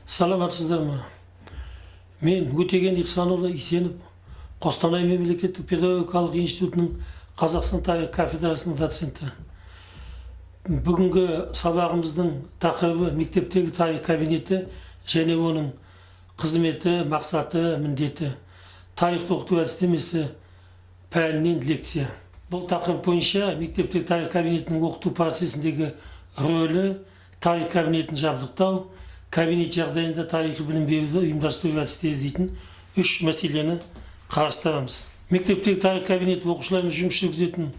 Саламатсыздар ма? Мен Өтеген Ихсанұлы Исенов, Қостанай мемлекеттік педагогикалық институтының Қазақстан тарих кафедрасының доценті. Бүгінгі сабағымыздың тақырыбы мектептегі тарих кабинеті және оның қызметі, мақсаты, міндеті. Тарихты оқыту әдістемесі пәнінен лекция. Бұл тақырып бойынша мектептегі тарих кабинетінің оқыту процесіндегі рөлі, тарих кабинетін жабдықтау, кабинет жағдайында тарихи білім беруді ұйымдастыру әдістері дейтін үш мәселені қарастырамыз. Мектептегі тарих кабинеті оқушылармен жұмыс жүргізетін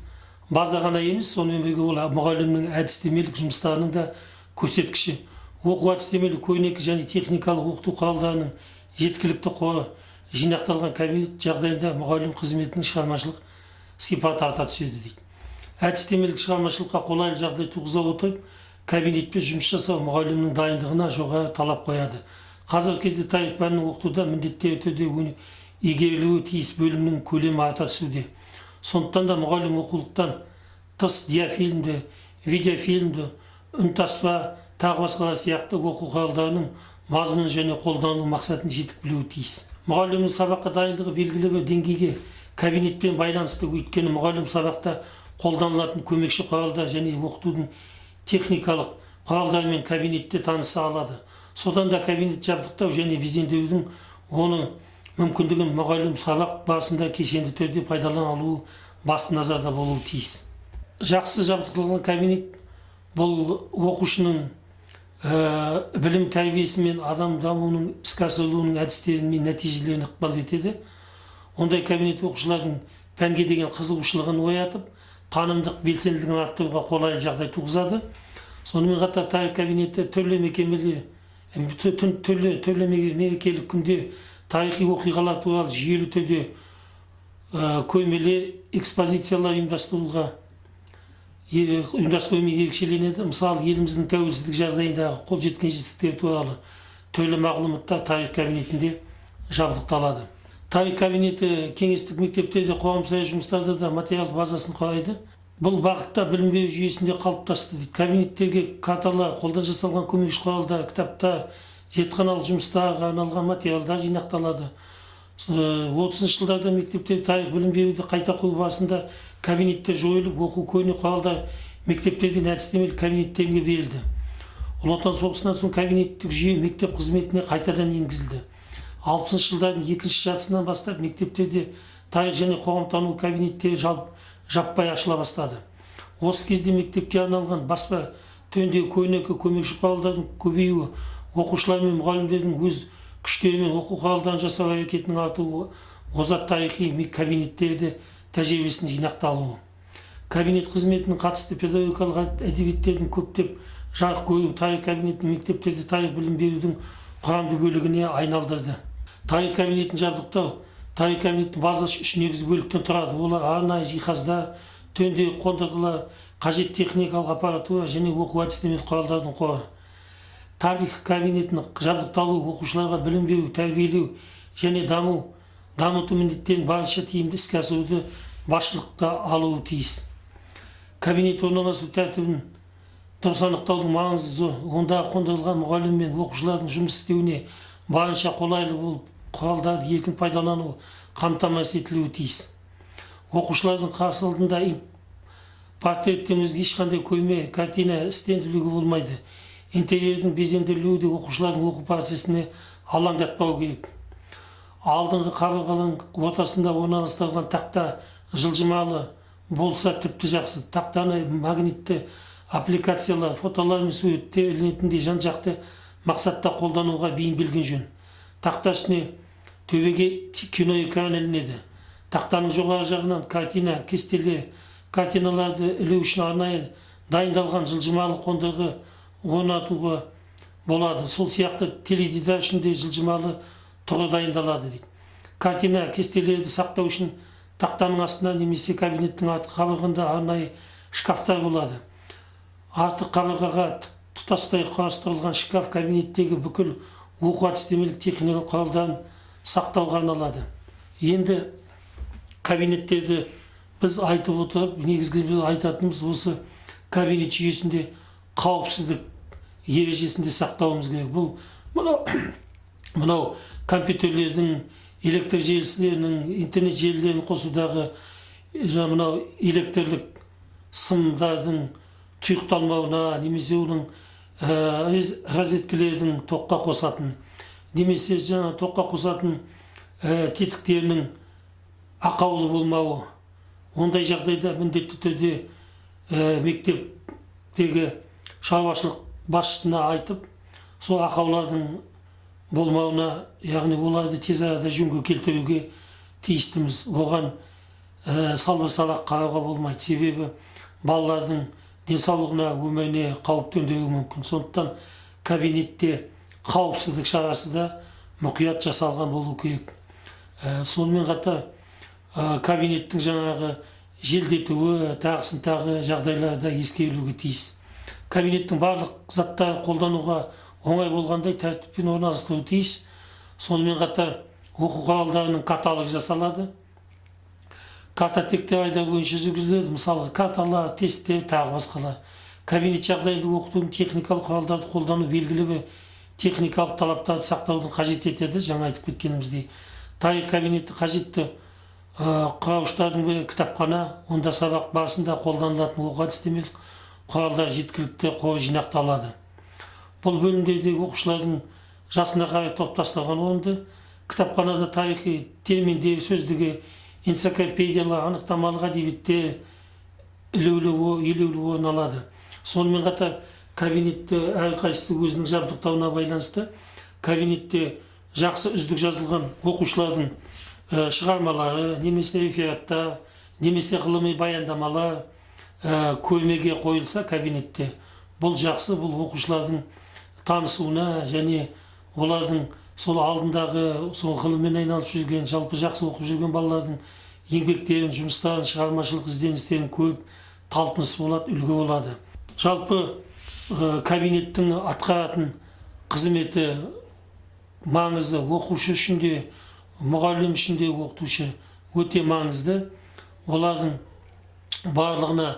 база ғана емес, сонымен бірге ол мұғалімнің әдістемелік жұмыстарының да көрсеткіші. Оқу әдістемелік көрнекі және техникалық оқыту құралдарының жеткілікті қоры жинақталған кабинет жағдайында мұғалім қызметінің шығармашылық сипаты арта түседі дейді. Әдістемелік шығармашылыққа қолайлы жағдай туғыза отырып, кабинетпен жұмыс жасау мұғалімнің дайындығына жоғары талап қояды. Қазіргі кезде тарих пәнінің оқытуда міндетті түрде игерілуі тиіс бөлімнің көлемі арта түсуде. Сондықтан да мұғалім оқулықтан тыс диафильмді, видеофильмді, үнтаспа, тағы басқалар сияқты оқу құралдарының мазмұны және қолдану мақсатын жетік білуі тиіс. Мұғалімнің сабаққа дайындығы белгілі бір деңгейге кабинетпен байланысты, өйткені мұғалім сабақта қолданылатын көмекші құралдар және оқытудың техникалық құралдармен кабинетте таныса алады. Содан да кабинет жабдықтау және безендірудің оның мүмкіндігін мұғалім сабақ барысында кешенді түрде пайдалана алуы басты назарда болуы тиіс. Жақсы жабдықталған кабинет бұл оқушының білім тәрбиесі мен адам дамуының іске асырылуының әдістері мен нәтижелеріне ықпал етеді. Ондай кабинет оқушылардың пәнге деген қызығушылығын оятып, танымдық белсенділігін арттыруға қолайлы жағдай туғызады. Сонымен қатар тарих кабинеті түрлі мерекелік күнде тарихи оқиғалар туралы жүйелі түрде көрмелер, экспозициялар ұйымдастырумен ерекшеленеді. Мысалы, еліміздің тәуелсіздік жағдайындағы қол жеткен жетістіктер туралы түрлі мағлұматтар тарих кабинетінде жабдықталады. Тарих кабинеті кеңестік мектептерде, қоғамсай жұмыстарда да материал базасын құрайды. Бұл бағытта білім беру жүйесінде қалыптасты дейді. Кабинеттерге карталар, қолдан жасалған көмекші құралдар, кітаптар, зертханалық жұмыстарға арналған материалдар жинақталады. 30 жылдарда мектептерде тарих білім беруді қайта құру барысында кабинеттер жойылып, оқу көне құралдар мектептерден әдістемелік кабинеттеріне берілді. Ұлы Отан соғысынан соң кабинеттік жүйе мектеп қызметіне қайтадан енгізілді. 60 жылдардың екінші жартысынан бастап мектептерде тарих және қоғамтану кабинеттері жаппай ашыла бастады. Осы кезде мектепке арналған баспа түріндегі көрнекі көмекші құралдардың көбеюі, оқушылар мен мұғалімдердің өз күштерімен оқу құралдарын жасау әрекетінің артуы, озат тарихи кабинеттерді тәжірибесін жинақталуы. Кабинет қызметінің қатысты педагогикалық әдебиеттердің көптеп жарық көру тарих кабинетінің мектептерде тарих білім берудің құрамды бөлігіне айналдырды. Тарих кабинетін жабдықтау, тарих кабинеттің базасы үш негізгі бөліктен тұрады. Олар арнайы жиһаздар, төндегі қондырғылар, қажет техникалық аппаратура және оқу әдістемелік құралдардың қоры. Тарих кабинетінің жабдықталуы оқушыларға білім беру, тәрбиелеу және дамыту міндеттерін барынша тиімді іске асыруды басшылыққа алуы тиіс. Кабинет орналасу тәртібін дұрыс анықтаудың маңызы зор. Онда қондырылған мұғалім мен оқушылардың жұмыс істеуіне барынша қолайлы болып, құралдарды еркін пайдалану қамтамасыз етілуі тиіс. Оқушылардың қарсы алдында портреттен өзге ешқандай көрме, картина, стенділігі болмайды. Интерьердің безендірілуі де оқушылардың оқу процесіне алаңдатпау керек. Алдыңғы қабырғаның ортасында орналастырылған тақта жылжымалы болса тіпті жақсы. Тақтаны магнитті аппликациялар, фотолар мен суреттер ілінетіндей жан-жақты мақсатта қолдануға бейім білген жөн. Тақта үстіне төбеге кино экраны ілінеді. Тақтаның жоғары жағынан картина, кестелер, картиналарды ілу үшін арнайы дайындалған жылжымалы қондырғы орнатуға болады. Сол сияқты теледидар үшін де жылжымалы тұрғы дайындалады дейді. Картина, кестелерді сақтау үшін тақтаның астына немесе кабинеттің артқы қабырғасында арнайы шкафтар болады. Артық қабырғаға тұтастай құрастырылған шкаф кабинеттегі бүкіл оқу әдістемелік техникалық құралдарын сақтауға арналады. Енді кабинеттерді біз айтып отырып, негізгі айтатынымыз осы кабинет жүйесінде қауіпсіздік ережесінде сақтауымыз керек. Бұл мынау компьютерлердің, электр желілерінің, интернет желілерін қосудағы мынау электрлік сымдардың тұйықталмауына, немесе оның розеткілердің тоққа қосатын, немесе жаңа тоққа қосатын тетіктерінің ақаулы болмауы. Ондай жағдайда міндетті түрде мектептегі шаруашылық басшысына айтып, сол ақаулардың болмауына, яғни оларды тез арада жөнге келтіруге тиістіміз. Оған салбыр салақ қарауға болмайды. Себебі балалардың денсаулығына, өміріне қауіп төндіруі мүмкін. Сондықтан кабинетте қауіпсіздік шарасы да мұқият жасалған болу керек. Сонымен қатар кабинеттің жаңағы желдетуі, тағысын тағы жағдайларда ескерілуге тиіс. Кабинеттің барлық заттары қолдануға оңай болғандай тәртіппен орналастыру тиіс. Сонымен қатар оқу құралдарының каталогы жасалады. Картотектер айдар бойынша жүргізіледі. Мысалы, карталар, тесттер, тағы басқалар. Кабинет жағдайында оқытудың техникалық құралдарды қолдану белгілі бір техникалық талаптарды сақтаудың қажет етеді. Жаңа айтып кеткеніміздей. Тарих кабинеті қажетті құрауыштардың бірі кітапхана. Онда сабақ барысында қолданылатын оқу-әдістемелік құралдар жеткілікті қоры жинақталады. Бұл бөлімдердегі оқушылардың жасына қарай топтастырған орынды. Кітапханада тарихи терминдер, сөздігі, энциклопедиялар, анықтамалық әдебиеттер елеулі орын алады. Сонымен қатар кабинетте әрқайсысы өзінің жабдықтауына байланысты кабинетте жақсы үздік жазылған оқушылардың шығармалары, немесе рефераттар, немесе ғылыми баяндамалар көрмеге қойылса кабинетте, бұл жақсы, бұл оқушылардың танысуына және олардың сол алдындағы сол ғылыммен айналысып жүрген, жалпы жақсы оқып жүрген балалардың еңбектерін, жұмыстарын, шығармашылық ізденістерін көріп талпыныс болады, үлгі болады. Жалпы кабинеттің атқаратын қызметі маңызды, оқушы үшін де, мұғалім үшін де, оқытушы өте маңызды. Олардың барлығына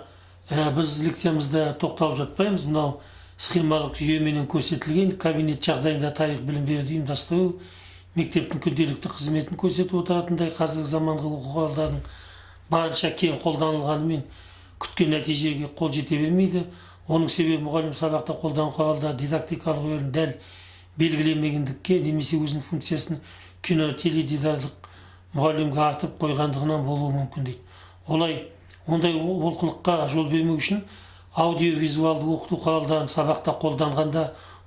біз лекциямызда тоқталып жатпаймыз. Мынау схемалық жүйеменен көрсетілген кабинет жағдайында тарих білім беруді ұйымдастыру, мектептің күнделікті қызметін көрсетіп отыратындай қазіргі заманғы оқу құралдарының барынша кең қолданылғанымен күткен нәтижеге қол жете бермейді. Оның себебі мұғалім сабақта қолданған құралдар дидактикалық рөлін дәл белгілемегендікке, немесе өзінің функциясын кино, теледидарлық мұғалімге артып қойғандығынан болуы мүмкін дейді. Ондай олқылыққа жол бермеу үшін аудиовизуалды оқыту құралдарын сабақта қолданғанда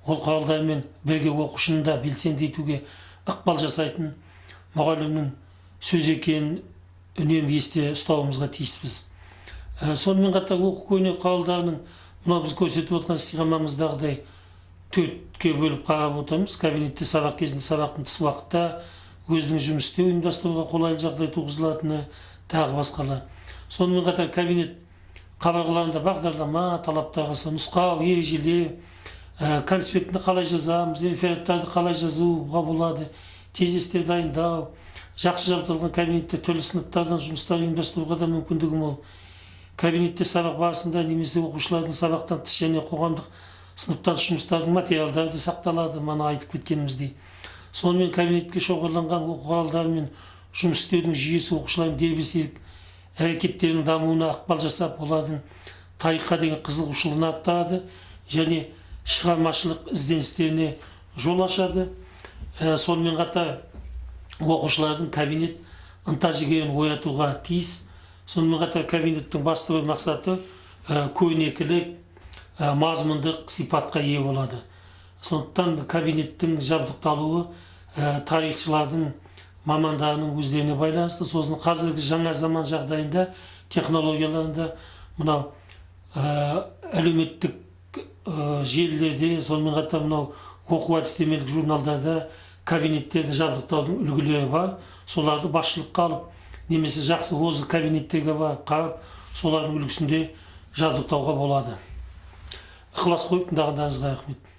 ол құралдармен бірге оқушыны да белсенді етуге ықпал жасайтын мұғалімнің сөз екенін үнемі есте ұстауымызға тиіспіз. Сонымен қатар оқу көрнекі құралдарының мынау біз көрсетіп отырған стиғамамыздағыдай төртке бөліп қарап отырмыз. Кабинетте сабақ кезінде, сабақтың тыс уақытта өзінің жұмыс істеу ұйымдастыруға қолайлы жағдай туғызылатыны, тағы басқалар. Сонымен қатар кабинет қабырғаларында бағдарлама, талаптарға нұсқау, ережелер, конспектті қалай жазамыз, рефераттарды қалай жазуға болады, тезистер дайындау, жақсы жабдықталған кабинетте түрлі сыныптардан жұмыстар ұйымдастыруға да мүмкіндігі мол. Кабинетте сабақ барысында немесе оқушылардың сабақтан тыс және қоғамдық сыныптан жұмыстардың материалдары сақталады, мана айтып кеткеніміздей. Сонымен кабинетке шоғырланған оқу құралдарымен жұмыс істеудің жүйесі оқушылардың дербестік әрекеттерінің дамуына ықпал жасап, олардың тарихқа деген қызығушылығын арттырады және шығармашылық ізденістеріне жол ашады. Сонымен қатар оқушылардың кабинет ынта-жігерін оятуға тиіс. Сонымен қатар кабинеттің басты бір мақсаты көрнекілік, мазмұндық сипатқа ие болады. Сондықтан кабинеттің жабдықталуы тарихшылардың, мамандарының өздеріне байланысты. Сосын қазіргі жаңа заман жағдайында, технологияларында мынау әлеуметтік желілерде, сонымен қатар мынау оқу-әдістемелік журналдарда кабинеттерді жабдықтаудың үлгілері бар. Соларды басшылыққа алып, немесе жақсы озық кабинеттерге барып қарап, солардың үлгісінде жабдықтауға болады. Ықылас қойып тыңдағандарыңызға рахмет.